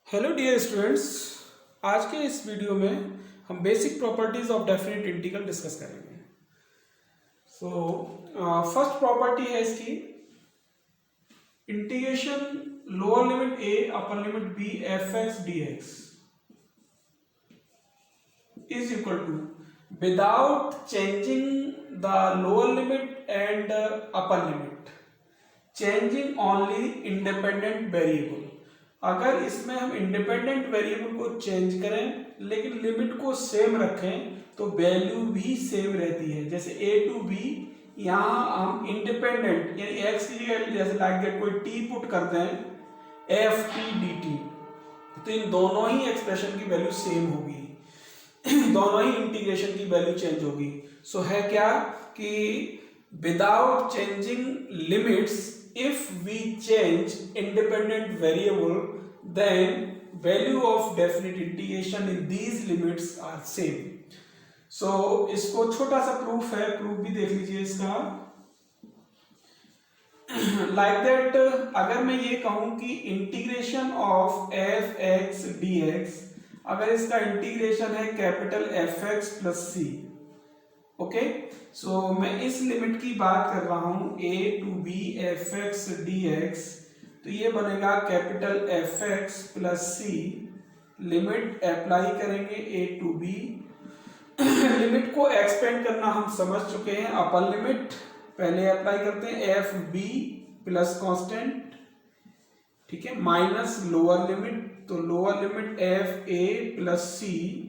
Hello dear students. आज के इस वीडियो में हम basic properties of definite integral discuss करेंगे। फर्स्ट प्रॉपर्टी है इसकी integration lower limit a upper limit b f(x) dx is equal to without changing the lower limit and upper limit, changing only independent variable. अगर इसमें हम independent variable को change करें लेकिन limit को सेम रखें तो वैल्यू भी सेम रहती है। जैसे a टू b, यहाँ हम इंडिपेंडेंट यानी x की जगह जैसे लाइक दैट कोई t पुट करते हैं एफ टी डी टी, तो इन दोनों ही एक्सप्रेशन की वैल्यू सेम होगी दोनों ही इंटीग्रेशन की वैल्यू चेंज होगी। सो है क्या कि without changing limits, if we change independent variable then value of definite integration in these limits are same. So इसको छोटा सा प्रूफ है, प्रूफ भी देख लीजिए इसका। like that अगर मैं ये कहूं कि integration of f x d x, अगर इसका इंटीग्रेशन है capital F x plus c, okay, so मैं इस लिमिट की बात कर रहा हूं a to b f x d x, तो ये बनेगा कैपिटल एफ एक्स प्लस सी। लिमिट अप्लाई करेंगे a टू बी लिमिट को एक्सपेंड करना हम समझ चुके हैं। अपर लिमिट पहले अप्लाई करते हैं एफ बी प्लस कॉन्स्टेंट, ठीक है, माइनस लोअर लिमिट, तो lower limit F A plus C.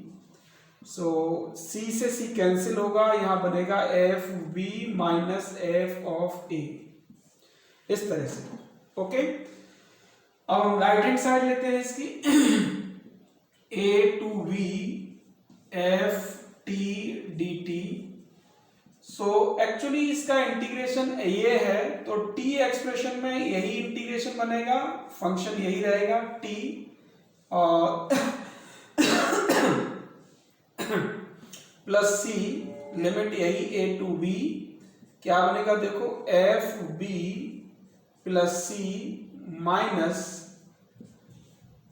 So c से c कैंसिल होगा, यहां बनेगा F B minus F of A, इस तरह से। ओके, अब हम राइट हैंड साइड लेते हैं इसकी a to b f t d t. So actually इसका इंटीग्रेशन ये है, तो t एक्सप्रेशन में यही इंटीग्रेशन बनेगा, फंक्शन यही रहेगा t, और प्लस सी लिमिट यही a टू बी, क्या बनेगा देखो F B plus C minus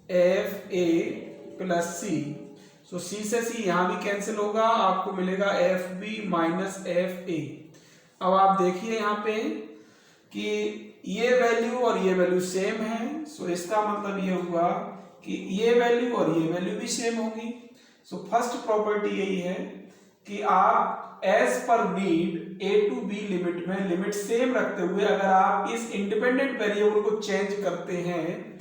F A plus C. So C से सी यहां भी कैंसिल होगा, आपको मिलेगा F B minus F A. अब आप देखिए यहां पे कि ये वैल्यू और ये वैल्यू सेम है, सो इसका मतलब ये हुआ कि ये वैल्यू और ये वैल्यू भी सेम होगी। सो फर्स्ट प्रॉपर्टी यही है कि आप as per need a to b limit में लिमिट सेम रखते हुए अगर आप इस इंडिपेंडेंट वेरिएबल को चेंज करते हैं,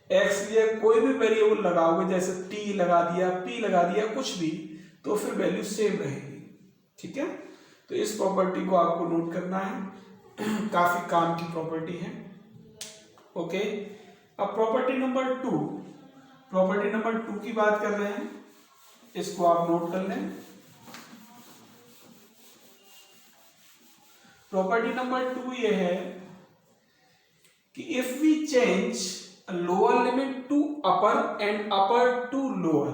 x लिए कोई भी वेरिएबल लगाओगे, जैसे t लगा दिया, p लगा दिया, कुछ भी, तो फिर वैल्यू सेम रहेगी। ठीक है, तो इस प्रॉपर्टी को आपको नोट करना है काफी काम की प्रॉपर्टी है। ओके, अब प्रॉपर्टी नंबर टू की बात कर रहे हैं, इसको आप नोट कर लें। प्रॉपर्टी नंबर 2 ये है कि if we change lower limit to upper and upper to lower,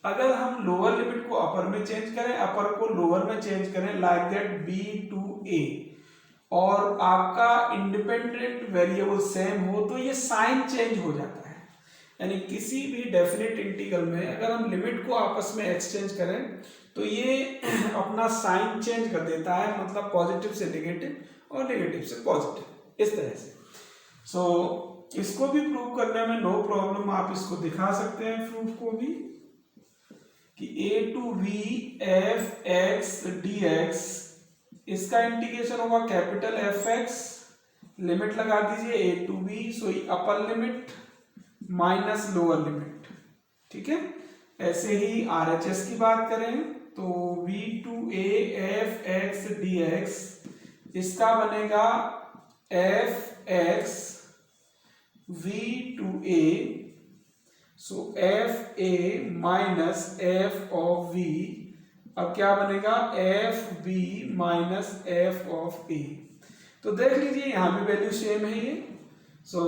अगर हम लोअर लिमिट को अपर में चेंज करें, अपर को लोअर में चेंज करें, like that b to a, और आपका इंडिपेंडेंट वेरिएबल सेम हो, तो ये साइन चेंज हो जाता है। यानी किसी भी डेफिनेट इंटीग्रल में अगर हम लिमिट को आपस में एक्सचेंज करें तो ये अपना साइन चेंज कर देता है, मतलब पॉजिटिव से नेगेटिव और नेगेटिव से पॉजिटिव, इस तरह से। सो इसको भी प्रूव करने में नो प्रॉब्लम, आप इसको दिखा सकते हैं प्रूफ को भी कि a to b f x d x, इसका इंटीग्रेशन होगा कैपिटल एफ एक्स, लिमिट लगा दीजिए a to b, so upper limit minus lower limit. ठीक है, ऐसे ही RHS की बात करें तो v to a f x d x, इसका बनेगा f x v to a, so f a minus F of v, अब क्या बनेगा F B minus F of a। तो देख लीजिए यहां भी वैल्यू सेम है ये, सो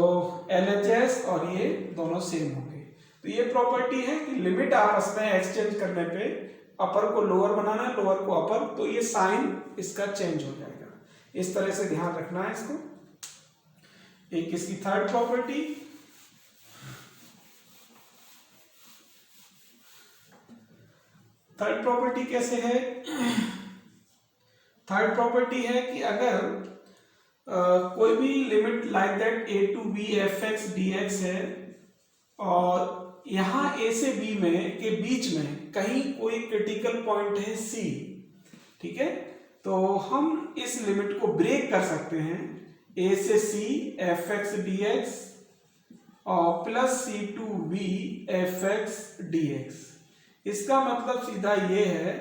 LHS और ये दोनों सेम होंगे। तो ये प्रॉपर्टी है कि लिमिट आपस में एक्सचेंज करने पे अपर को लोअर बनाना है, लोअर को अपर, तो ये साइन इसका चेंज हो जाएगा। इस तरह से ध्यान रखना है इसको। एक इसकी थर्ड प्रॉपर्टी, थर्ड प्रॉपर्टी कैसे है? थर्ड प्रॉपर्टी है कि अगर कोई भी limit like that a to b fx dx है और यहाँ a से b में के बीच में कहीं कोई क्रिटिकल पॉइंट है c, ठीक है, तो हम इस लिमिट को ब्रेक कर सकते हैं a से c fx dx और plus c to b fx dx। इसका मतलब सीधा ये है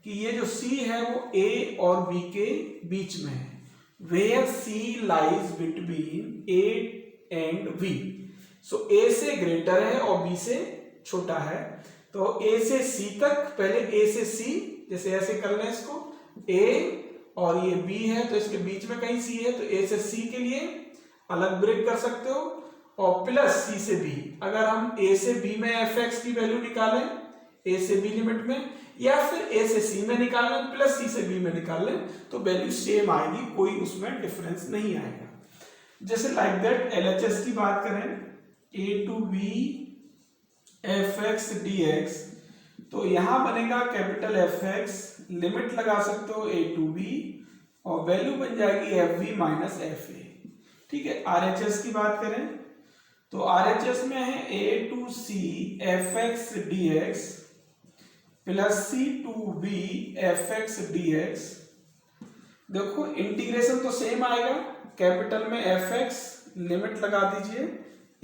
कि ये जो c है वो a और b के बीच में है, where c lies between a and b। So a से ग्रेटर है और b से छोटा है, तो a से c तक, पहले a से c, जैसे ऐसे कर लें इसको, a और ये b है तो इसके बीच में कहीं c है, तो a से c के लिए अलग ब्रेक कर सकते हो, और प्लस c से b। अगर हम a से b में fx की वैल्यू निकालें a से b लिमिट में, या फिर a से c में निकालें प्लस c से b में निकालें, तो वैल्यू सेम आएगी, कोई उसमें डिफरेंस नहीं आएगा। जैसे लाइक दैट LHS की बात करें, a to b fx dx, तो यहां बनेगा कैपिटल fx, लिमिट लगा सकते हो a टू b और वैल्यू बन जाएगी fb माइनस fa। ठीक है, RHS की बात करें तो RHS में है a to c fx dx plus c to b fx dx। देखो इंटीग्रेशन तो सेम आएगा, कैपिटल में fx, लिमिट लगा दीजिए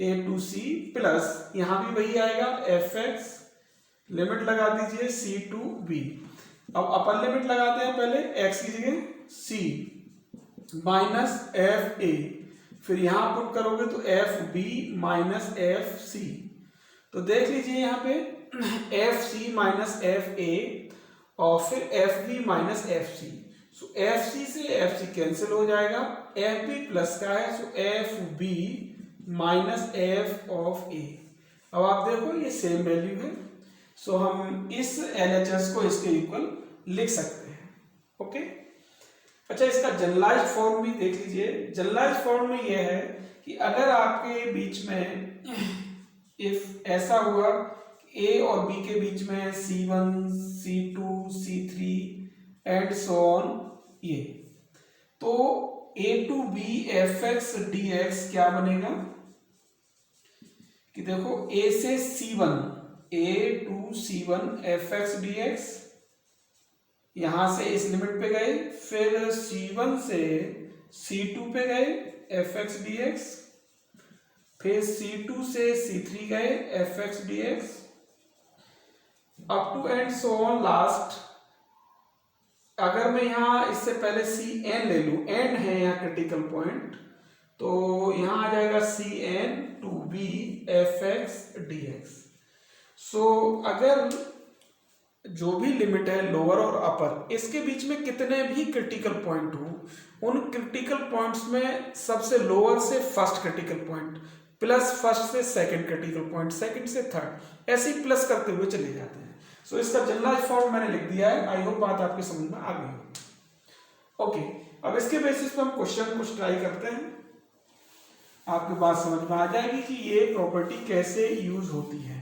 a टू c, प्लस यहां भी वही आएगा fx, लिमिट लगा दीजिए c टू b। अब अपर लिमिट लगाते हैं पहले x की जगह c माइनस एफ ए, फिर यहां पुट करोगे तो F B minus F C. तो देख लीजिए यहाँ पे F C minus F A और फिर F B minus F C. So F C से एफ सी कैंसिल हो जाएगा, एफ बी प्लस का है, so F B minus F of A. अब आप देखो ये सेम वैल्यू है, सो हम इस LHS को इसके इक्वल लिख सकते हैं। ओके, अच्छा इसका जनरलाइज्ड फॉर्म भी देख लीजिए। जनरलाइज्ड फॉर्म में यह है कि अगर आपके बीच में इफ ऐसा हुआ A और B के बीच में C1, C2, C3 and so on, ये तो A to B fx dx क्या बनेगा कि देखो A से C1, A to C1 fx dx, यहां से इस लिमिट पे गए, फिर C1 से C2 पे गए fx dx, फिर C2 से C3 गए fx dx, up to and so on last. अगर मैं यहां इससे पहले Cn ले लूं, n है यहाँ क्रिटिकल पॉइंट, तो यहां आ जाएगा Cn to B fx dx। So अगर जो भी लिमिट है लोअर और अपर, इसके बीच में कितने भी क्रिटिकल पॉइंट हो, उन क्रिटिकल पॉइंट्स में सबसे लोअर से first critical point plus first से सेकंड क्रिटिकल पॉइंट, सेकंड से थर्ड, ऐसे ही प्लस करते हुए चले जाते हैं। सो इसका जनरलाइज्ड फॉर्म मैंने लिख दिया है, आई होप बात आपके समझ में आ गई हो। ओके, अब इसके बेसिस पे हम क्वेश्चन कुछ ट्राई करते हैं, आपके बात समझ में आ जाएगी कि ये प्रॉपर्टी कैसे यूज होती है।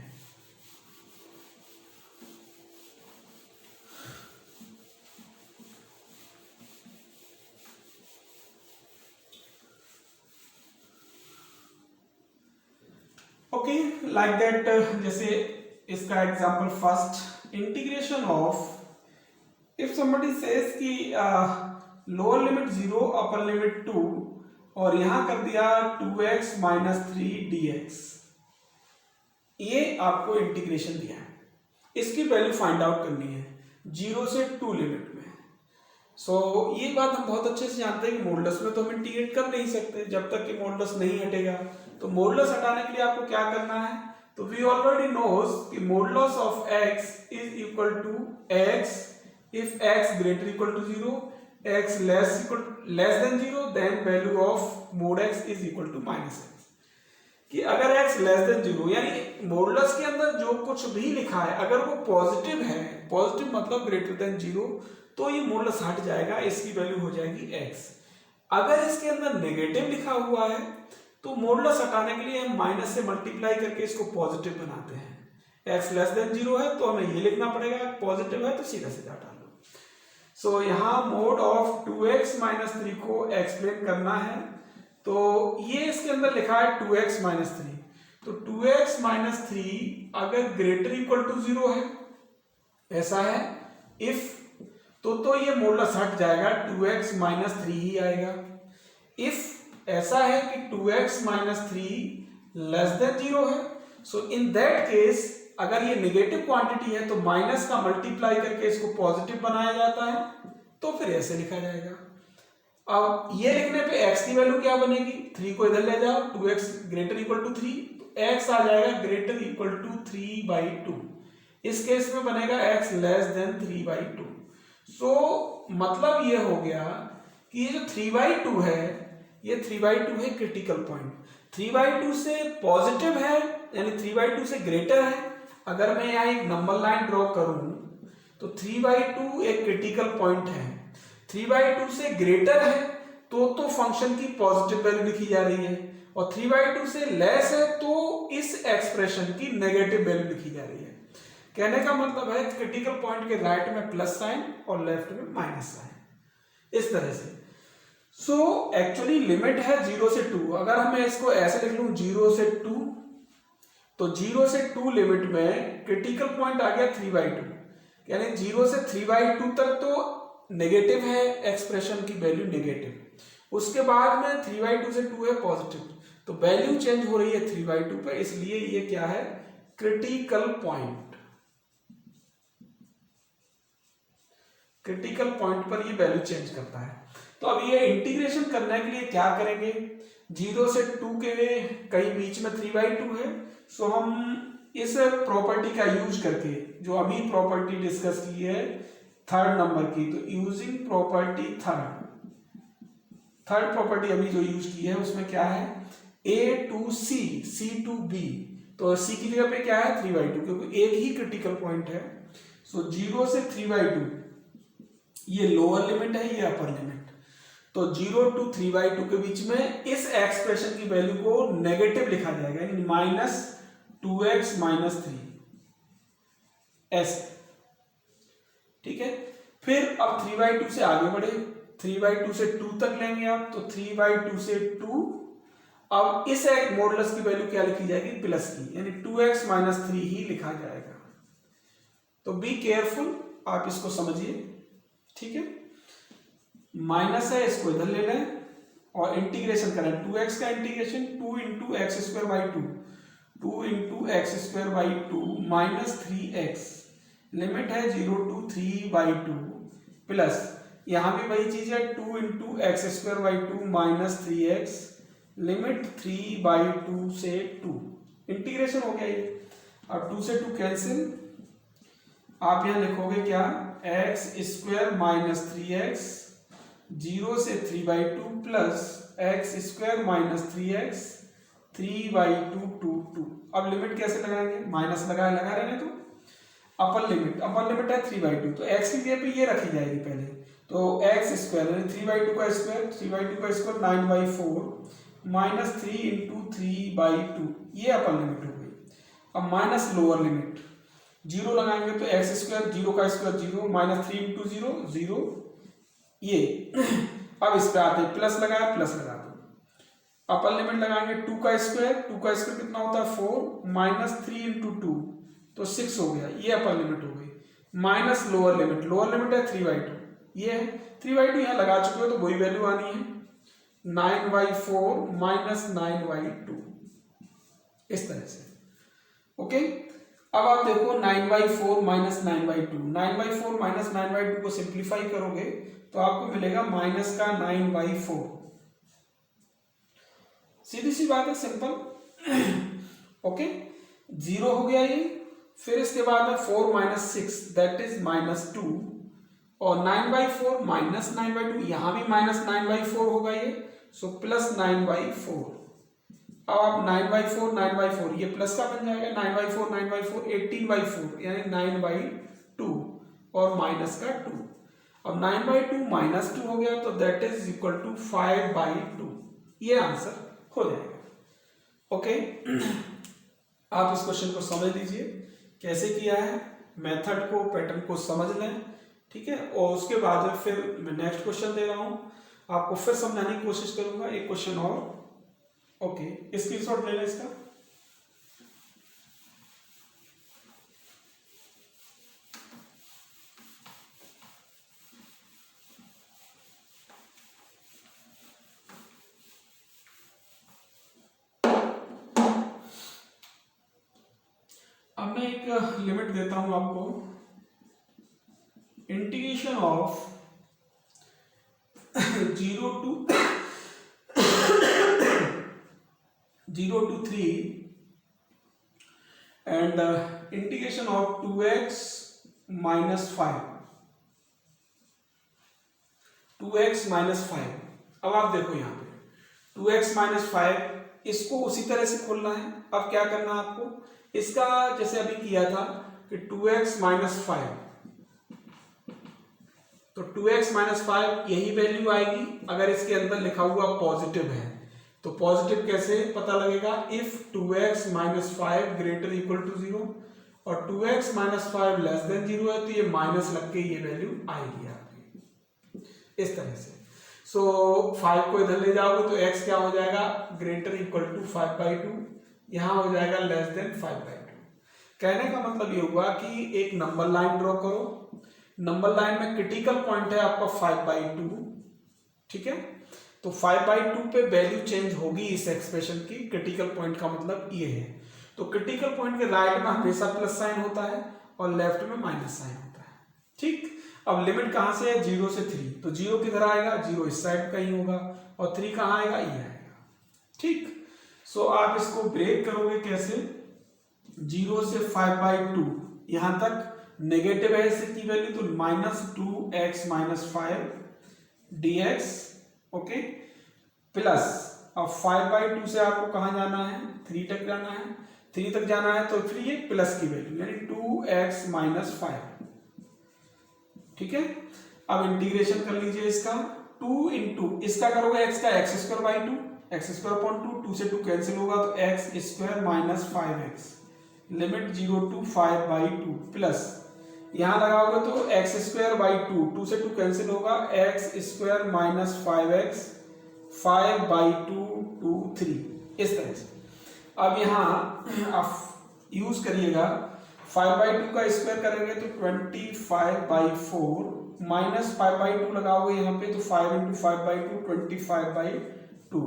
ओके, लाइक दैट, जैसे इसका example first, integration of, if somebody says कि लोअर लिमिट 0 अपर लिमिट 2 और यहां कर दिया 2x माइनस 3 dx, ये आपको इंटीग्रेशन दिया है, इसकी वैल्यू फाइंड आउट करनी है 0 से 2 लिमिट में। सो ये बात हम बहुत अच्छे से जानते हैं कि मॉडुलस में तो हम इंटीग्रेट कर नहीं सकते जब तक कि मॉडुलस नहीं हटेगा। तो मॉडुलस हटाने के लिए आपको क्या करना है, तो वी ऑलरेडी नोज कि modulus of x is equal to x if x greater equal to 0, x less than 0, then value of mod x is equal to minus x। कि अगर x लेस देन 0, यानी modulus के अंदर जो कुछ भी लिखा है अगर वो पॉजिटिव है, पॉजिटिव मतलब ग्रेटर देन 0, तो ये मॉडुलस हट जाएगा, इसकी वैल्यू हो जाएगी x। अगर इसके अंदर नेगेटिव लिखा हुआ है तो मॉडुलस हटाने के लिए हम माइनस से मल्टीप्लाई करके इसको पॉजिटिव बनाते हैं, x लेस देन 0 है तो हमें ये लिखना पड़ेगा, पॉजिटिव है तो सीधा सीधा डाल लो। सो यहाँ मोड ऑफ 2x माइनस 3 को एक्सप्लेन करना है, तो ये इसके अंदर लिखा है 2x माइनस 3, तो 2x माइनस 3 अगर ग्रेटर इक्वल टू 0 है, ऐसा है इफ, तो ये मॉडुलस हट जाएगा, 2x माइनस 3 ही आएगा। इफ ऐसा है कि 2x माइनस 3 लेस देन 0 है, सो इन दैट केस अगर ये नेगेटिव क्वांटिटी है तो माइनस का मल्टीप्लाई करके इसको पॉजिटिव बनाया जाता है, तो फिर ऐसे लिखा जाएगा। अब ये लिखने पे x की वैल्यू क्या बनेगी, 3 को इधर ले जाओ, 2x ग्रेटर इक्वल टू 3, तो x आ जाएगा ग्रेटर इक्वल टू 3/2। इस केस में बनेगा x लेस देन 3/2। सो मतलब ये हो गया कि ये जो 3/2 है, ये 3/2 है क्रिटिकल पॉइंट। 3/2 से पॉजिटिव है यानी 3/2 से ग्रेटर है। अगर मैं यहाँ एक नंबर लाइन ड्रॉ करूं तो 3/2 एक क्रिटिकल पॉइंट है। 3/2 से ग्रेटर है तो फंक्शन की पॉजिटिव वैल्यू लिखी जा रही है, और 3/2 से लेस है तो इस एक्सप्रेशन की नेगेटिव वैल्यू लिखी जा रही है। कहने का मतलब है क्रिटिकल पॉइंट के राइट में प्लस साइन और लेफ्ट में माइनस साइन, इस तरह से। सो एक्चुअली लिमिट है 0 से 2। अगर मैं इसको ऐसे लिख लूं 0 से 2, तो 0 से 2 लिमिट में क्रिटिकल पॉइंट आ गया 3/2, यानी 0 से 3/2 तक तो नेगेटिव है, एक्सप्रेशन की वैल्यू नेगेटिव। उसके बाद में 3/2 से 2 है पॉजिटिव, तो वैल्यू चेंज हो रही है 3/2 पे, इसलिए ये क्या है, क्रिटिकल पॉइंट। क्रिटिकल पॉइंट पर ये वैल्यू चेंज करता है। तो अब ये इंटीग्रेशन करने के लिए क्या करेंगे, 0 से 2 के कहीं बीच में 3/2 है, सो हम इस प्रॉपर्टी का यूज करके, जो अभी प्रॉपर्टी डिस्कस की है थर्ड नंबर की, तो यूजिंग प्रॉपर्टी थर्ड प्रॉपर्टी अभी जो यूज की है उसमें क्या है, a to c, c to b, तो c की जगह पे क्या है 3/2, क्योंकि एक ही क्रिटिकल पॉइंट है। सो 0 से 3/2 ये लोअर लिमिट है, ये अपर लिमिट, तो 0 to 3/2 के बीच में इस एक्सप्रेशन की वैल्यू को नेगेटिव लिखा जाएगा, यानी -2x - 3 ऐसे, ठीक है। फिर अब 3/2 से आगे बढ़े, 3/2 से 2 तक लेंगे आप, तो 3/2 से 2, अब इस एक मॉडुलस की वैल्यू क्या लिखी जाएगी, प्लस की, यानी 2x - 3 ही लिखा जाएगा। तो बी केयरफुल, आप इसको समझिए, ठीक है। माइनस है, इसको इधर ले लें और इंटीग्रेशन करें, 2x का integration 2 × x²/2, 2 × x²/2 - 3x, limit है 0 to 3/2, प्लस यहां भी वही चीज है 2 × x²/2 - 3x, लिमिट 3/2 से 2, इंटीग्रेशन हो गया ये। अब 2 से 2 कैंसिल, आप यहां लिखोगे क्या, x² - 3x, 0 से 3/2 प्लस x² - 3x, 3/2 to 2। अब लिमिट कैसे लगाएंगे, माइनस लगा रहने तो, अपर लिमिट है 3/2, तो x की जगह पे ये रखी जाएगी पहले, तो x² यानी 3/2 का स्क्वायर, 3/2 का स्क्वायर 9/4 - 3 × 3/2, ये अपर लिमिट हो गई। अब माइनस लोअर लिमिट, 0 लगाएंगे तो x², 0 का स्क्वायर 0 - 3 × 0 0, ये अब इस पे आते प्लस लगाया, प्लस लगा दो। अपर लिमिट लगाएंगे 2 का स्क्वायर कितना होता है 4 - 3 × 2, तो 6 हो गया, ये अपर लिमिट हो गई। माइनस लोअर लिमिट है 3/2, ये है 3/2, यहाँ लगा चुके हो तो वही वैल्यू आनी है 9/4 - 9/2, इस तरह से, ओके। अब आप देखो 9/4 - 9/2, 9/4 - 9/2 को सिंप्लीफाई करोगे तो आपको मिलेगा माइनस का 9/4, सीधी सी बात है, सिंपल, ओके। 0 हो गया ये, फिर इसके बाद में 4 - 6 दैट इज -2, और 9/4 - 9/2, यहां भी -9/4 होगा ये, सो प्लस 9/4। अब आप 9/4 ये प्लस का बन जाएगा, 9/4 18/4 यानी 9/2 और माइनस का 2। अब 9/2 -2 हो गया तो दैट इज इक्वल टू 5/2, ये आंसर हो जाएगा, ओके। आप इस क्वेश्चन को समझ लीजिए, कैसे किया है, मेथड को, पैटर्न को समझ लें, ठीक है। और उसके बाद फिर मैं नेक्स्ट क्वेश्चन दे रहा हूँ, आपको फिर समझाने की कोशिश करूंगा, एक क्वेश्चन और। ओके, स्क्रीनशॉट ले लें इसका। अब मैं एक लिमिट देता हूं आपको, integration of 0 to 3 and integration of 2x minus 5, 2x minus 5। अब आप देखो यहाँ पे 2x minus 5, इसको उसी तरह से खोलना है। अब क्या करना है आपको, इसका जैसे अभी किया था कि 2x minus 5, तो 2x minus 5 यही वैल्यू आएगी अगर इसके अंदर लिखा हुआ पॉजिटिव है। तो पॉजिटिव कैसे पता लगेगा, if 2x minus 5 greater equal to 0 और 2x minus 5 लेस देन 0 है, तो ये माइनस लग के ये वैल्यू आएगी आपकी इस तरह से। सो 5 को इधर ले जाओगे तो x क्या हो जाएगा, ग्रेटर इक्वल टू 5/2, यहां हो जाएगा लेस देन 5/2। कहने का मतलब ये हुआ कि एक नंबर लाइन ड्रॉ करो, नंबर लाइन में क्रिटिकल पॉइंट है आपका 5/2, ठीक है। तो 5/2 पे वैल्यू चेंज होगी इस एक्सप्रेशन की, क्रिटिकल पॉइंट का मतलब ये है। तो क्रिटिकल पॉइंट के राइट में हमेशा प्लस साइन होता है और लेफ्ट में माइनस साइन होता है, ठीक। अब लिमिट कहां से है, 0 से 3, तो 0 किधर आएगा, 0 इस साइड का ही होगा और 3 कहां आएगा, ये आएगा, ठीक। सो आप इसको ब्रेक करोगे कैसे, 0 से 5/2 यहां तक नेगेटिव है इसकी वैल्यू, तो -2x - 5 dx, ओके, प्लस अब 5/2 से आपको कहां जाना है, 3 तक जाना है, 3 तक जाना है तो फिर ये प्लस की वैल्यू यानी 2x - 5, ठीक है। अब इंटीग्रेशन कर लीजिए इसका, 2 इंटू इसका करोगे x का x² 2 2 से 2 कैंसिल होगा तो x² - 5x limit 0 to 5/2 plus यहां लगाओगे तो x² 2 से 2 कैंसिल होगा, x² - 5x 5/2 to 3 इस तरह से। अब यहां आप यूज करिएगा 5/2 का स्क्वायर करेंगे तो 25/4 माइनस 5/2 लगाओगे यहाँ पे तो 5 × 5/2 25/2,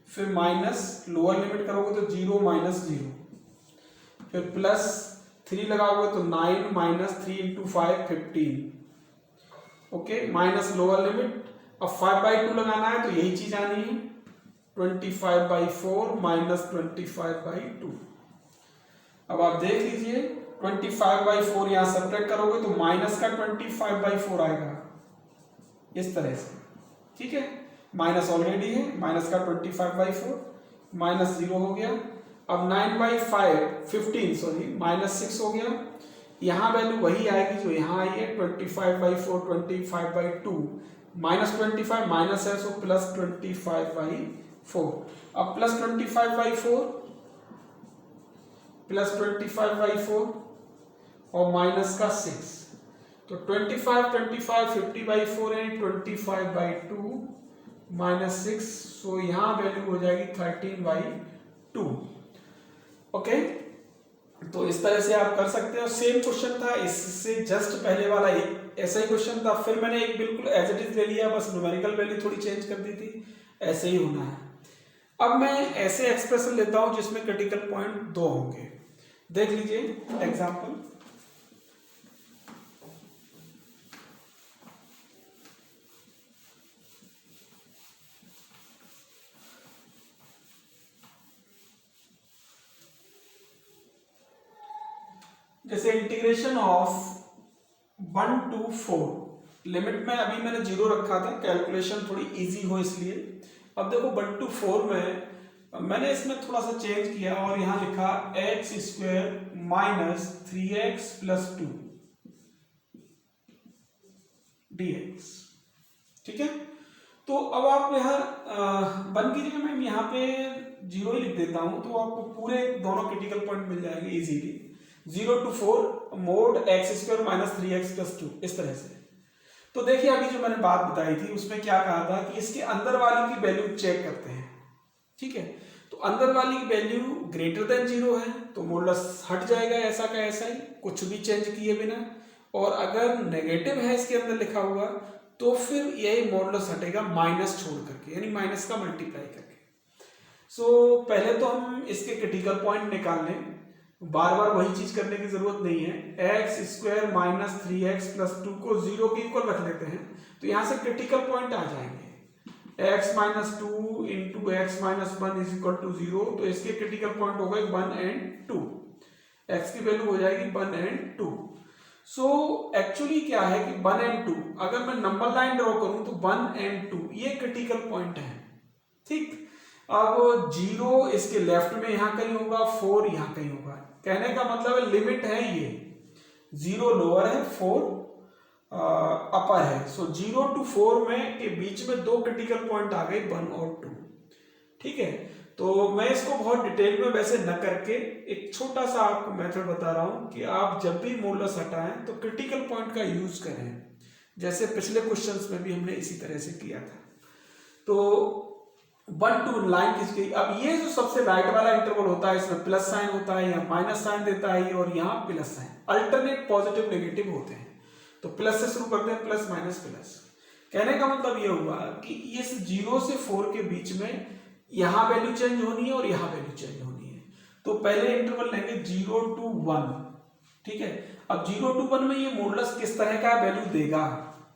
फिर माइनस लोअर लिमिट करोगे तो 0 - 0, फिर प्लस 3 लगाओगे तो 9 - 3 × 5 15, ओके, माइनस लोअर लिमिट। अब 5/2 लगाना है तो यही चीज आनी है, 25/4 माइनस 25/2। अब आप देख लीजिए 25/4 यहां सब्ट्रैक्ट करोगे तो माइनस का 25/4 आएगा इस तरह से, ठीक है। माइनस ऑलरेडी है, माइनस का 25/4 माइनस 0 हो गया। अब 9/5 सॉरी -6 हो गया, यहां वैल्यू वही आएगी जो यहां आई है 25/4 25/2 -25 माइनस है सो प्लस 25/4। अब प्लस 25/4 प्लस 25/4 और माइनस का 6, तो 25 50/4 है 25/2 -6, सो यहां वैल्यू हो जाएगी 13/2, ओके। तो इस तरह से आप कर सकते हो। सेम क्वेश्चन था, इससे जस्ट पहले वाला एक ऐसा ही क्वेश्चन था, फिर मैंने एक बिल्कुल एज इट इज ले लिया, बस न्यूमेरिकल वैल्यू थोड़ी चेंज कर दी थी, ऐसे ही होना है। अब मैं ऐसे एक्सप्रेशन लेता हूं जिसमें क्रिटिकल पॉइंट 2 होंगे, देख लीजिए एग्जांपल। जैसे इंटीग्रेशन ऑफ 1 to 4, लिमिट में अभी मैंने 0 रखा था, कैलकुलेशन थोड़ी इजी हो इसलिए। अब देखो 1 to 4 में मैंने इसमें थोड़ा सा चेंज किया और यहां लिखा x² - 3x + 2 dx, ठीक है। तो अब आप यहाँ 1 की जगह मैं यहाँ पे 0 ही लिख देता हूं, तो आपको पूरे दोनों क्रिटिकल पॉइंट मिल जाएंगे easily. 0 to 4 mode x square minus 3x plus 2, इस तरह से। तो देखिए अभी जो मैंने बात बताई थी उसमें क्या कहा था कि इसके अंदर वाली की वैल्यू चेक करते हैं, ठीक है। तो अंदर वाली की वैल्यू ग्रेटर देन 0 है तो मॉडुलस हट जाएगा ऐसा का ऐसा ही, कुछ भी चेंज किए बिना। और अगर नेगेटिव है इसके अंदर लिखा हुआ तो फिर यही मॉडुलस हटेगा माइनस छोड़ करके, यानी माइनस का मल्टीप्लाई करके। सो पहले तो हम इसके क्रिटिकल पॉइंट निकाल लें, बार बार वही चीज करने की जरूरत नहीं है। X square minus 3x plus 2 को 0 के इक्वल रख लेते हैं तो यहां से क्रिटिकल पॉइंट आ जाएंगे। x minus 2 into x minus 1 is equal to 0, तो इसके क्रिटिकल पॉइंट हो गए 1 एंड 2, x की वैल्यू हो जाएगी 1 एंड 2। सो एक्चुअली क्या है कि 1 एंड 2, अगर मैं नंबर लाइन ड्रॉ करूं तो 1 एंड 2 ये क्रिटिकल पॉइंट है, ठीक। अब 0 इसके लेफ्ट में यहां कहीं होगा, 4 यहां कहीं होगा, कहने का मतलब है लिमिट है ये 0 लोअर है 4 अपर है। सो 0 to 4 में के बीच में दो क्रिटिकल पॉइंट आ गए 1 और 2, ठीक है। तो मैं इसको बहुत डिटेल में वैसे न करके एक छोटा सा आपको मेथड बता रहा हूं कि आप जब भी मॉडुलस हटाएं तो क्रिटिकल पॉइंट का यूज करें, जैसे पिछले क्वेश्चंस में भी हमने इसी तरह से किया था। तो 1 2 लाइन खींच गई। अब ये जो सबसे राइट वाला इंटरवल होता है इसमें प्लस साइन होता है या माइनस साइन देता है, और यहाँ plus sign, alternate positive negative होते हैं। तो प्लस से शुरू करते हैं, प्लस माइनस प्लस। कहने का मतलब ये हुआ कि इस 0 से 4 के बीच में यहां वैल्यू चेंज होनी है और यहां वैल्यू चेंज होनी है। तो पहले इंटरवल लेंगे 0 to 1, ठीक है। अब 0 to 1 में ये मॉडुलस किस तरह का वैल्यू देगा,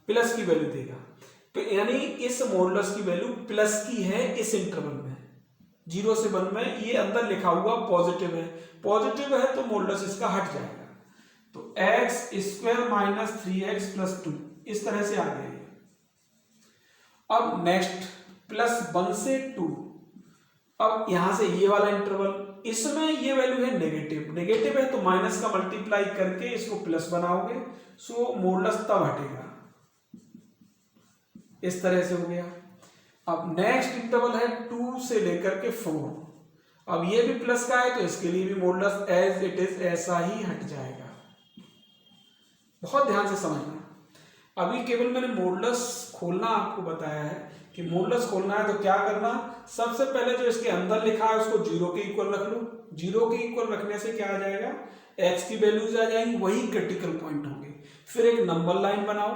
प्लस की वैल्यू देगा, तो यानी इस मॉडुलस की वैल्यू प्लस की है इस इंटरवल में। 0 से 1 में ये अंदर लिखा हुआ पॉजिटिव है, पॉजिटिव है तो मॉडुलस इसका हट जाएगा। तो x square minus 3x plus 2 इस तरह से आ गया। अब नेक्स्ट प्लस 1 से 2, अब यहां से ये वाला इंटरवल, इसमें ये वैल्यू है नेगेटिव, नेगेटिव है तो माइनस का मल्टीप्लाई करके इसको प्लस बनाओगे, सो मॉडुलस तब हटेगा, इस तरह से हो गया। अब नेक्स्ट इंटरवल है 2 से लेकर के 4, अब ये भी प्लस का है तो इसके लिए भी मॉडुलस एज इट इज ऐसा ही हट जाएगा। बहुत ध्यान से समझना, अभी केवल मैंने मॉडुलस खोलना आपको बताया है कि मॉडुलस खोलना है तो क्या करना, सबसे पहले जो इसके अंदर लिखा है उसको 0 के इक्वल रख लो। 0 के इक्वल रखने से क्या आ जाएगा, x की वैल्यूज आ जाएंगी, वही क्रिटिकल पॉइंट होंगे। फिर एक नंबर लाइन बनाओ,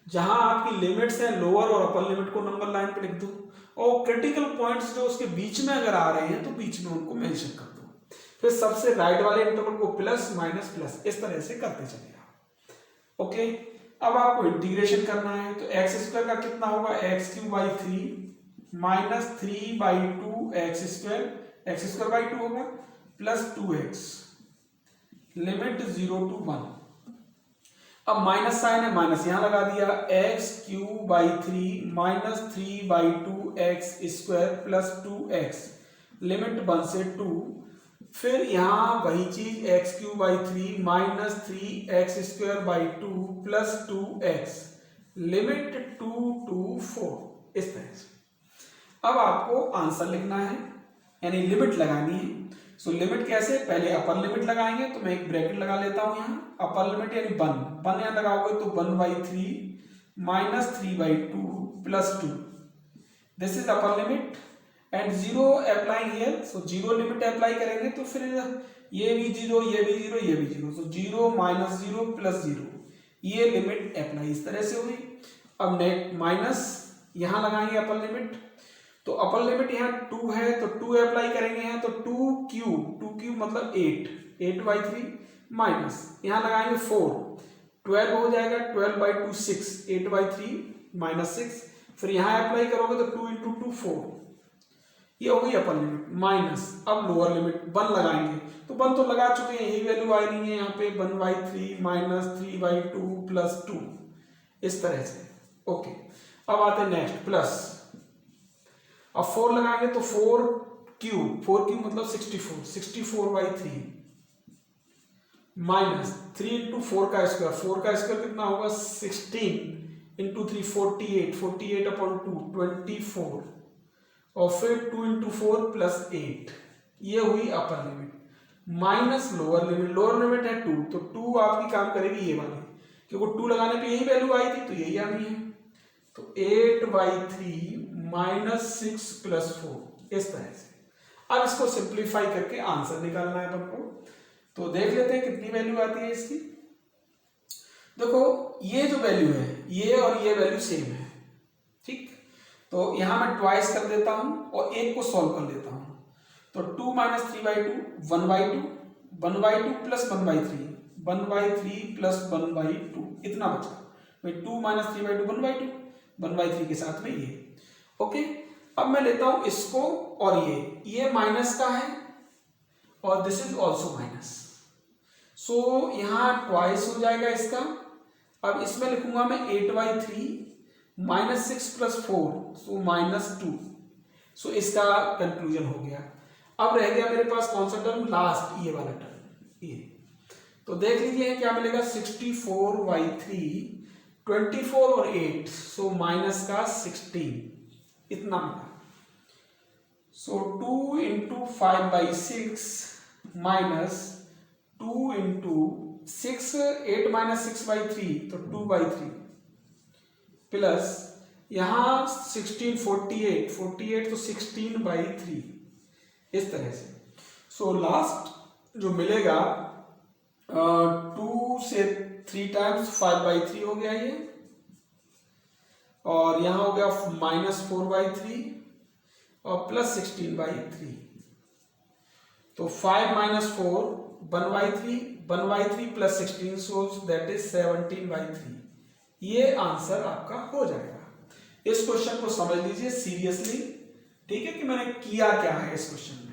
जहां आपकी लिमिट्स हैं लोअर और अपर लिमिट को नंबर लाइन पे लिख दो, और क्रिटिकल पॉइंट्स जो उसके बीच में अगर आ रहे हैं तो बीच में उनको मेंशन कर दो। फिर सबसे राइट वाले इंटरवल को प्लस माइनस प्लस इस तरह से करते चलेगा। ओके, अब आपको इंटीग्रेशन करना है तो एक्स स्क्वायर का कितना होगा, x cube by 3 minus 3 by 2 x square by 2 होगा प्लस 2x, लिमिट 0 to 1। अब माइनस साइन है, माइनस यहां लगा दिया, x cube by 3 minus 3 by 2 x square plus 2x, limit 1 से 2। फिर यहां वही चीज x cube by 3 minus 3 x square by 2 plus 2x, limit 2 to 4, इस तरह से। अब आपको आंसर लिखना है, यानी लिमिट लगानी है। सो लिमिट कैसे, पहले अपर लिमिट लगाएंगे, तो मैं एक ब्रैकेट लगा लेता हूं यहां, अपर लिमिट यानी 1 यहां लगाओगे तो 1/3 minus 3/2 plus 2, this is upper limit and 0 applying here. So 0 limit apply करेंगे तो फिर ये भी 0, ये भी 0, ये भी 0, सो 0 माइनस 0 प्लस 0, ये लिमिट अप्लाई इस तरह से हुई। अब नेक्स्ट माइनस यहां लगाएंगे अपर लिमिट, तो अपर लिमिट यहाँ 2 है तो 2 अप्लाई करेंगे यहाँ, तो 2 क्यूब मतलब 8/3 माइनस यहां लगाएंगे 4, 12 हो जाएगा, 12/2 6, 8/3 माइनस 6। फिर यहां अप्लाई करोगे तो 2 into 2 4, ये हो गई अपर लिमिट माइनस। अब लोअर लिमिट 1 लगाएंगे, तो 1 तो लगा चुके हैं, यही वैल्यू आ रही है यहाँ पे 1/3 माइनस 3/2 प्लस 2, इस तरह से। ओके, अब आते हैं नेक्स्ट प्लस, अब 4 लगाएंगे तो 4 क्यूब मतलब 64/3 माइनस 3 into 4 का स्क्वायर कितना होगा 16 into 3 48/2 24, और फिर 2 into 4 प्लस 8, ये हुई अपर लिमिट। माइनस लोअर लिमिट है 2, तो 2 आपकी काम करेगी ये वाली, क्योंकि 2 लगाने पे यही वैल्यू आई थी तो यही आनी है। तो 8/3 माइनस 6 प्लस 4, इस तरह से। अब इसको सिंप्लीफाई करके आंसर निकालना है अपन को। तो देख लेते हैं कितनी वैल्यू आती है इसकी। देखो ये जो वैल्यू है ये और ये वैल्यू सेम है, ठीक। तो यहां मैं ट्वाइस कर देता हूं और एक को सॉल्व कर लेता हूं। तो 2 माइनस 3/2 1/2, 1/2 प्लस 1/3, 1/3 प्लस 1/2, इतना बचा भाई। 2 माइनस 3/2 1/2, 1/3 के साथ में ये। ओके, अब मैं लेता हूं इसको और ये माइनस का है और दिस इज ऑल्सो माइनस, सो यहां ट्वाइस हो जाएगा इसका। अब इसमें लिखूंगा मैं 8/3 माइनस 6 प्लस 4, सो -2। सो इसका कंक्लूजन हो गया। अब रह गया मेरे पास कौन सा टर्म, लास्ट ये वाला टर्म, ये। तो देख लीजिए क्या मिलेगा, 64/3, 24 और 8, सो माइनस का 16, इतना मिला। सो 2 इंटू 5/6 माइनस 2 इंटू 6, 8 माइनस 6/3, तो 2/3 प्लस यहां 16 48 तो 16/3, इस तरह से। सो लास्ट जो मिलेगा 2 से 3 टाइम्स 5/3 हो गया ये, और यहां हो गया -4/3 और प्लस 16/3। तो 5 minus 4 1/3, 1/3 plus 16, so that is 17/3। ये आंसर आपका हो जाएगा। इस क्वेश्चन को समझ लीजिए सीरियसली, ठीक है, कि मैंने किया क्या है इस क्वेश्चन में।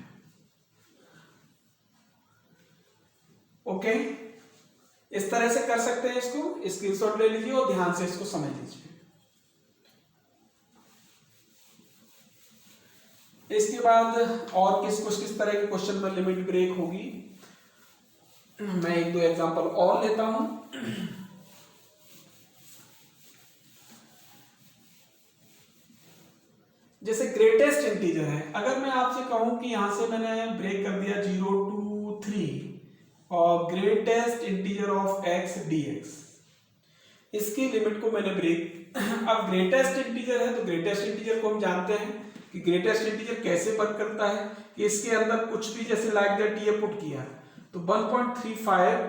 ओके, इस तरह से कर सकते हैं इसको, स्क्रीनशॉट ले लीजिए और ध्यान से इसको समझ लीजिए। इसके बाद और किस तरह के क्वेश्चन में लिमिट ब्रेक होगी, मैं 1-2 एग्जांपल और लेता हूं। जैसे ग्रेटेस्ट इंटीजर है, अगर मैं आपसे कहूं कि यहां से मैंने ब्रेक कर दिया 0 to 3 और greatest integer of x dx, इसकी लिमिट को मैंने ब्रेक अब ग्रेटेस्ट इंटीजर है तो ग्रेटेस्ट इंटीजर को हम जानते हैं कि ग्रेटेस्ट इंटीजर कैसे वर्क करता है कि इसके अंदर कुछ भी जैसे लाइक दैट ये पुट किया तो 1.35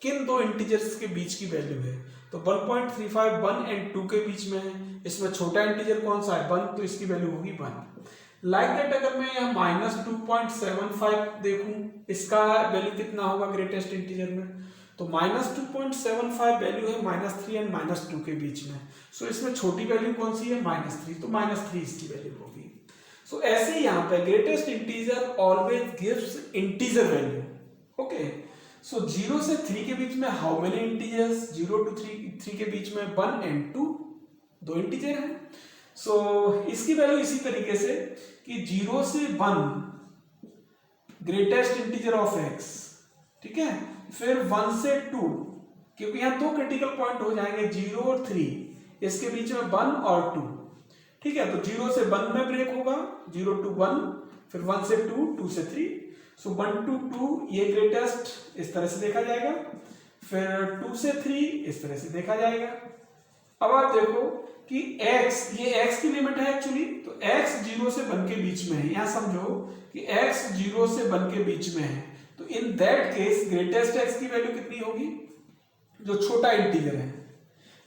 किन दो इंटीजर्स के बीच की वैल्यू है, तो 1.35 1 और 2 के बीच में है। इसमें छोटा इंटीजर कौन सा है, 1, तो इसकी वैल्यू होगी 1। लाइक दैट अगर मैं यहाँ -2.75 देखूं, इसका वैल्यू कितना होगा ग्रेटेस्ट इंटीजर में, तो -2.75 वैल्यू है -3 और -2 के बीच में। सो इसमें छोटी वैल्यू कौन सी है, -3, तो -3 इसकी वैल्यू होगी। सो ऐसे ही यहाँ पे greatest integer always gives integer value. Okay, so 0 से 3 के बीच में हाउ मेनी इंटीजर्स, 0 to 3 के बीच में 1 और 2, दो इंटीजर हैं। सो इसकी वैल्यू इसी तरीके से कि 0 से 1 ग्रेटेस्ट इंटीजर ऑफ x, ठीक है, फिर 1 से 2, क्योंकि यहां दो क्रिटिकल पॉइंट हो जाएंगे 0 और 3, इसके बीच में 1 और 2, ठीक है। तो 0 से 1 में ब्रेक होगा, 0 to 1, फिर 1 से 2, 2 से 3, सो 1 to 2 ये ग्रेटेस्ट इस तरह से देखा जाएगा, फिर 2 से 3 इस तरह से देखा जाएगा। अब आप देखो कि x, ये x की लिमिट है एक्चुअली, तो x 0 से 1 के बीच में है। यहां समझो कि x 0 से 1 के बीच में है, तो इन दैट केस ग्रेटेस्ट x की वैल्यू कितनी होगी, जो छोटा इंटीजर है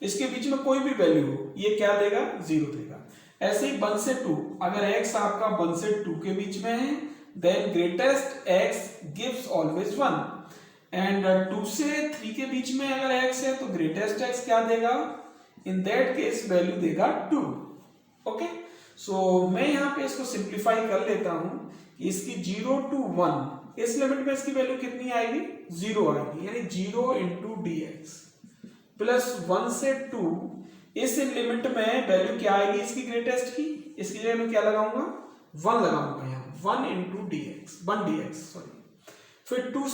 इसके बीच में कोई भी वैल्यू हो, ये क्या देगा, 0 देगा। ऐसे ही 1 से 2, अगर x आपका 1 से 2 के बीच में है, then greatest x gives always 1, and 2 से 3 के बीच में अगर x है तो ग्रेटेस्ट x क्या देगा, इन दैट केस वैल्यू देगा 2। ओके, सो मैं यहां पे इसको सिंप्लीफाई कर लेता हूं कि इसकी 0 to 1 इस लिमिट में इसकी वैल्यू कितनी आएगी, 0 आएगी, यानी 0 into dx प्लस 1 से 2 इस लिमिट में वैल्यू क्या आएगी इसकी ग्रेटेस्ट की, इसकी जगह मैं क्या लगाऊंगा, 1 लगाऊंगा यहाँ, 1 into dx, 1 dx सॉरी। फिर 2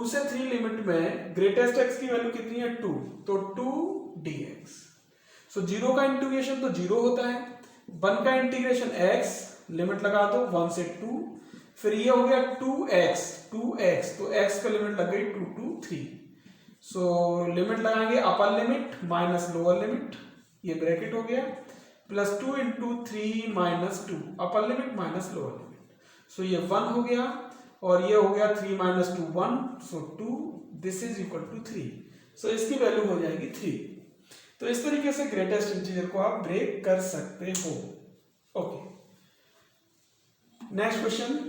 से 3 लिमिट में ग्रेटेस्ट x की वैल्यू कितनी है, 2, तो 2 dx। सो 0 का इंटीग्रेशन तो 0 होता है, 1 का इंटीग्रेशन x, लिमिट लगा दो 1 से 2, फिर ये हो गया 2x x, तो x पे लिमिट लग गई 2 to 3। सो लिमिट लगाएंगे upper limit minus lower limit, ये ब्रैकेट हो गया, plus 2 into 3 minus 2 upper limit minus lower limit. So ये 1 हो गया और ये हो गया 3 minus 2 1, so 2, this is equal to 3। सो इसकी वैल्यू हो जाएगी 3। तो इस तरीके से ग्रेटेस्ट इंटीजर को आप ब्रेक कर सकते हो। Okay, next question.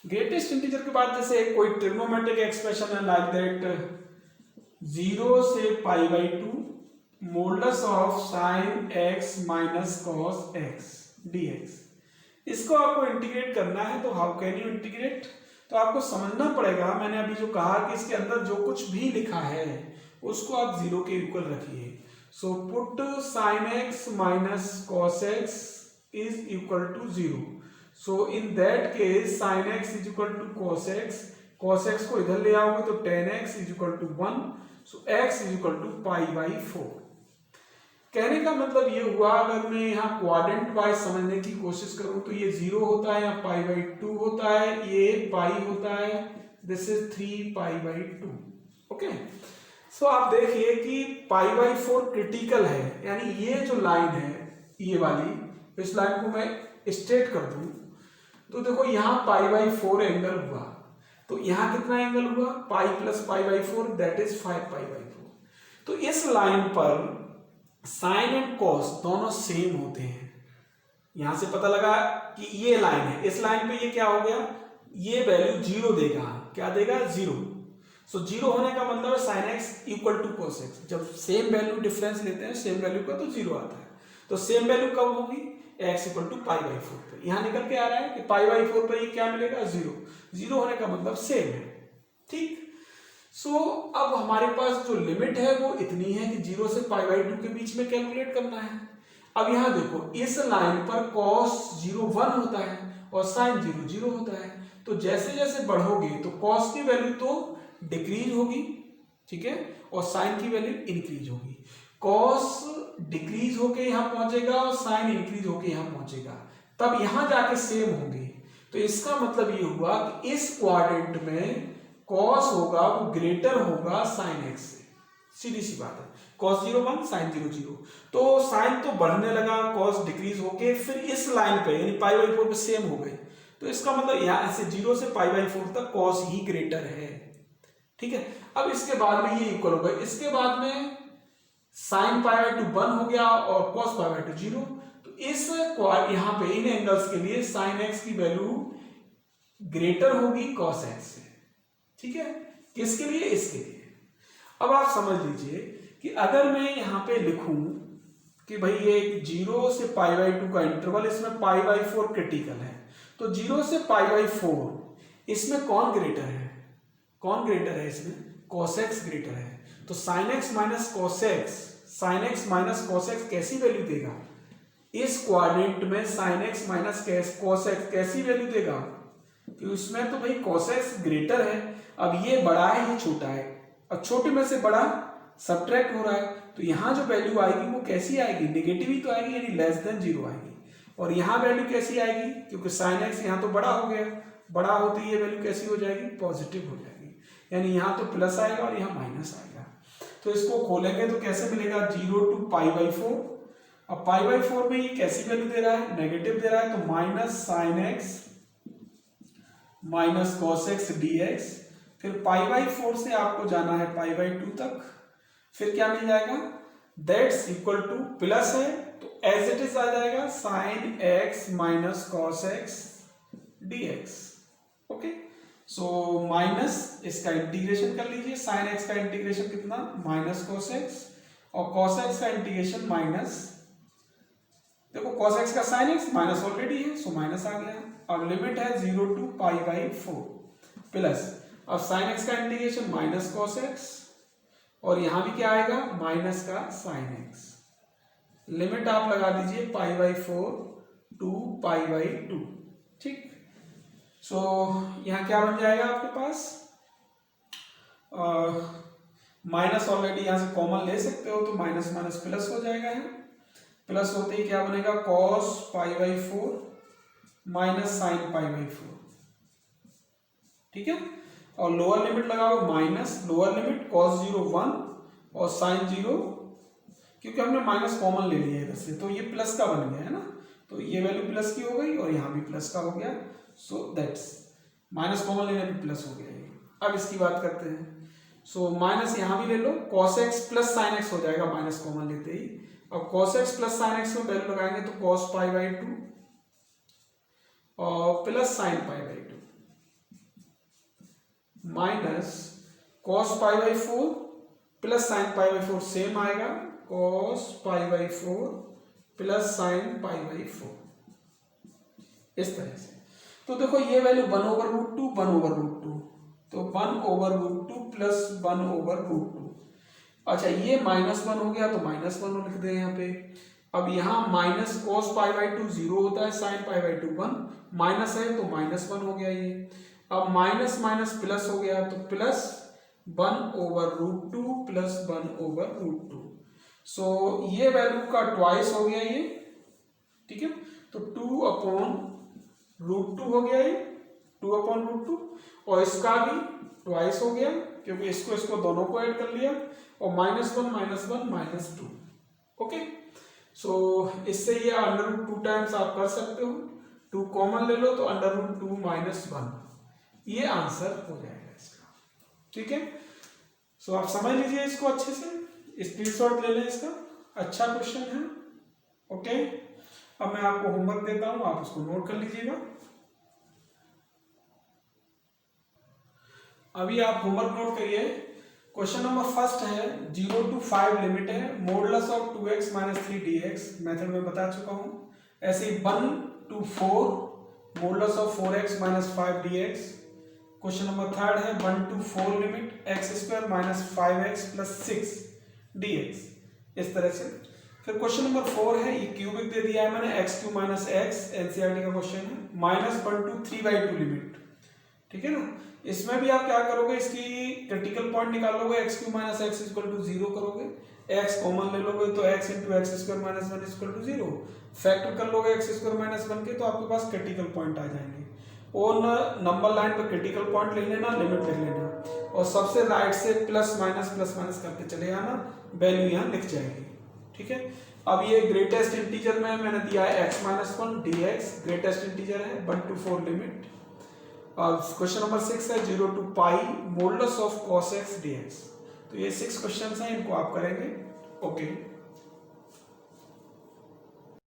Greatest integer के बाद जैसे कोई ट्रिग्नोमेट्रिक एक्सप्रेशन है लाइक दैट 0 से पाई by 2 modulus of sine x minus cos x dx। इसको आपको इंटीग्रेट करना है, तो हाउ कैन यू इंटीग्रेट? तो आपको समझना पड़ेगा, मैंने अभी जो कहा कि इसके अंदर जो कुछ भी लिखा है उसको आप 0 के इक्वल रखिए। So put sine x minus cos x is equal to 0। So in that case sine x is equal to cos x को इधर ले आओगे तो tan x is equal to 1। So x is equal to pi by 4। कहने का मतलब ये हुआ, अगर मैं यहाँ क्वाड्रेंट वाइज समझने की कोशिश करूं तो ये 0 होता है, यहाँ पाई बाई 2 होता है, ये पाई होता है, this is 3 pi by 2। Okay, so आप देखिए कि पाई बाई 4 क्रिटिकल है, यानी ये जो लाइन है ये वाली, इस लाइन को मैं स्ट्रेट कर दूं तो देखो यहाँ पाई बाई 4 एंगल हुआ, तो यहाँ कितना एंगल हुआ? Pi plus pi by 4, that is 5 pi by 4। तो इस लाइन पर साइन एंड कॉस दोनों सेम होते हैं। यहां से पता लगा कि ये लाइन है, इस लाइन पे ये क्या हो गया, ये वैल्यू 0 देगा। क्या देगा? 0। सो 0 होने का मतलब है sine x equal to cos x. जब सेम वैल्यू डिफरेंस लेते हैं सेम वैल्यू का तो 0 आता है। तो सेम वैल्यू कब होगी? X equal to pi by 4 पे। यहां निकल के आ रहा है कि पाई बाई 4 पर ये क्या मिलेगा? 0। 0 होने का मतलब सेम है। ठीक, सो अब हमारे पास जो लिमिट है वो इतनी है कि 0 से पाई बाई 2 के बीच में कैलकुलेट करना है। अब यहां देखो, इस लाइन पर cos 0 1 होता है और sin 0 0 होता है। तो जैसे जैसे बढ़ोगे तो cos की वैल्यू तो डिक्रीज होगी, ठीक है, और sin की वैल्यू इंक्रीज होगी। cos डिक्रीज होके यहां पहुंचेगा और sin इंक्रीज होके यहां पहुंचेगा, तब यहां जाके सेम होंगे। तो इसका मतलब ये हुआ कि इस क्वाड्रेंट में cos होगा वो ग्रेटर होगा sin x से। सीधी सी बात है, cos 0 1 sin 0 0। तो sin तो बढ़ने लगा, cos डिक्रीज होके फिर इस लाइन पे यानी पाई बाई 4 पे सेम हो गए। तो इसका मतलब यहाँ से 0 से पाई बाई 4 तक cos ही ग्रेटर है। ठीक है, अब इसके बाद में ये इक्वल हो गए, इसके बाद में sin पाई बाई 2 1 हो गया और cos पाई बाई 2 0। तो इस यहाँ पे इन एंगल्स के लिए sin x की वैल्यू ग्रेटर होगी cos x से। ठीक है, किसके लिए? इसके लिए। अब आप समझ लीजिए कि अगर मैं यहां पे लिखूं कि भाई ये 0 से पाई बाई 2 का इंटरवल, इसमें पाई बाई 4 क्रिटिकल है, तो 0 से पाई बाई 4 इसमें कौन ग्रेटर है? कौन ग्रेटर है इसमें? cos x ग्रेटर है। तो sin x minus cos x, sin x minus cos x कैसी वैल्यू देगा? इस क्वाड्रेंट में sin x minus cos x कैसी वैल्यू देगा? कि उसमें तो भाई cos x ग्रेटर है। अब ये बड़ा है, ये छोटा है, और छोटे में से बड़ा सब्ट्रैक्ट हो रहा है, तो यहां जो वैल्यू आएगी वो कैसी आएगी? नेगेटिव ही तो आएगी, यानी लेस देन 0 आएगी। और यहां वैल्यू कैसी आएगी? क्योंकि sin x यहां तो बड़ा हो गया, बड़ा होते ही ये वैल्यू कैसी हो जाएगी? पॉजिटिव हो जाएगी, यानी यहां तो प्लस आएगा और यहां माइनस आएगा। तो इसको खोलेंगे तो कैसे मिलेगा? 0 टू पाई बाई 4। अब पाई बाई 4 में ये कैसी वैल्यू दे रहा है? नेगेटिव दे रहा है, तो minus sine x minus cos x dx। फिर पाई बाई 4 से आपको जाना है पाई बाई 2 तक, फिर क्या मिल जाएगा? दैट्स इक्वल टू, प्लस है तो एज इट इज आ जाएगा sine x minus cos x dx। Okay, so minus इसका इंटीग्रेशन कर लीजिए, साइन एक्स का इंटीग्रेशन कितना? माइनस कॉस एक्स, और कॉस एक्स का इंटीग्रेशन माइनस, देखो cos x का sin x माइनस ऑलरेडी है, सो माइनस आ गया। अब लिमिट है 0 टू पाई बाई 4 प्लस, अब sin x का इंटीग्रेशन माइनस cos x, और यहां भी क्या आएगा? माइनस का sin x। लिमिट आप लगा दीजिए pi by 4 to pi by 2। ठीक, सो यहां क्या बन जाएगा आपके पास? माइनस ऑलरेडी यहाँ से कॉमन ले सकते हो, तो माइनस माइनस प्लस हो जाएगा है। प्लस होते ही क्या बनेगा, cos π/4 माइनस साइन π/4, ठीक है। और लोअर लिमिट लगाओ माइनस, लोअर लिमिट cos 0 1 और साइन 0, क्योंकि हमने माइनस कॉमन ले लिया है इधर से, तो ये प्लस का बन गया है ना, तो ये वैल्यू प्लस की हो गई और यहाँ भी प्लस का हो गया। सो दैट्स माइनस कॉमन लेने पे प्लस हो गया ये। अब इसकी बात करते हैं। सो माइनस यहाँ भी ले लो, cos x प्लस साइन x हो जाएगा माइनस कॉमन लेते ही। अब cos x प्लस साइन x में वैल्यू लगाएंगे तो cos π/2 और plus sine π/2 minus cos π/4 plus sine π/4 same आएगा, cos π/4 प्लस साइन π/4, इस तरह से। तो देखो ये वैल्यू 1/√2 1/√2, तो 1/√2 प्लस 1/√2। अच्छा ये -1 हो गया तो -1 लिख दे यहाँ पे। अब यहाँ माइनस cos π/2 0 होता है, साइन π/2 1, माइनस है तो -1 हो गया ये। अब माइनस माइनस प्लस हो गया तो प्लस 1/√2 प्लस 1/√2। सो ये वैल्यू का ट्वाइस हो गया ये, ठीक है। तो 2/√2 हो गया ये, 2/√2, और इसका भी ट्वाइस हो गया क्योंकि इसको दोनों को ऐड कर लिया, और -1 -2। ओके, सो इससे ये √2 टाइम्स आप कर सकते हो, 2 कॉमन ले लो तो √2 - 1, ये आंसर हो जाएगा इसका, ठीक है। सो आप समझ लीजिए इसको अच्छे से, स्क्रीनशॉट ले लें इसका, अच्छा क्वेश्चन है। ओके, अब मैं आपको होमवर्क देता हूं, आप उसको नोट कर लीजिएगा। अभी आप होमवर्क नोट करिए। क्वेश्चन नंबर फर्स्ट है 0 to 5 लिमिट है, modulus of 2x - 3dx method में बता चुका हूं। ऐसे 1 to 4 modulus of 4x - 5dx। Question number third है 1 to 4 limit x² - 5x + 6dx, इस तरह से। फिर क्वेश्चन नंबर 4 है, ये क्यूबिक दे दिया है मैंने, x³ - x, एनसीईआरटी का क्वेश्चन है, -1 to 3/2 लिमिट, ठीक है ना। इसमें भी आप क्या करोगे, इसकी क्रिटिकल पॉइंट निकालोगे, x³ - x = 0 करोगे, x कॉमन ले लोगे तो x × x² - 1 = 0, फैक्टर कर लोगे x² - 1 के, तो आपके पास क्रिटिकल पॉइंट आ जाएंगे। और नंबर लाइन पे क्रिटिकल पॉइंट लिख लेना, लिमिट लिख लेना, और सबसे राइट से प्लस माइनस करते चले आना, वैल्यू यहाँ लिख जाएगी, ठीक है। अब ये ग्रेटेस्ट इंटीजर में मैंने दिया है x-1 dx, ग्रेटेस्ट इंटीजर है 1 to 4 लिमिट। क्वेश्चन नंबर 6 है 0 to π modulus of cos x dx। तो ये 6 क्वेश्चंस हैं, इनको आप करेंगे। ओके।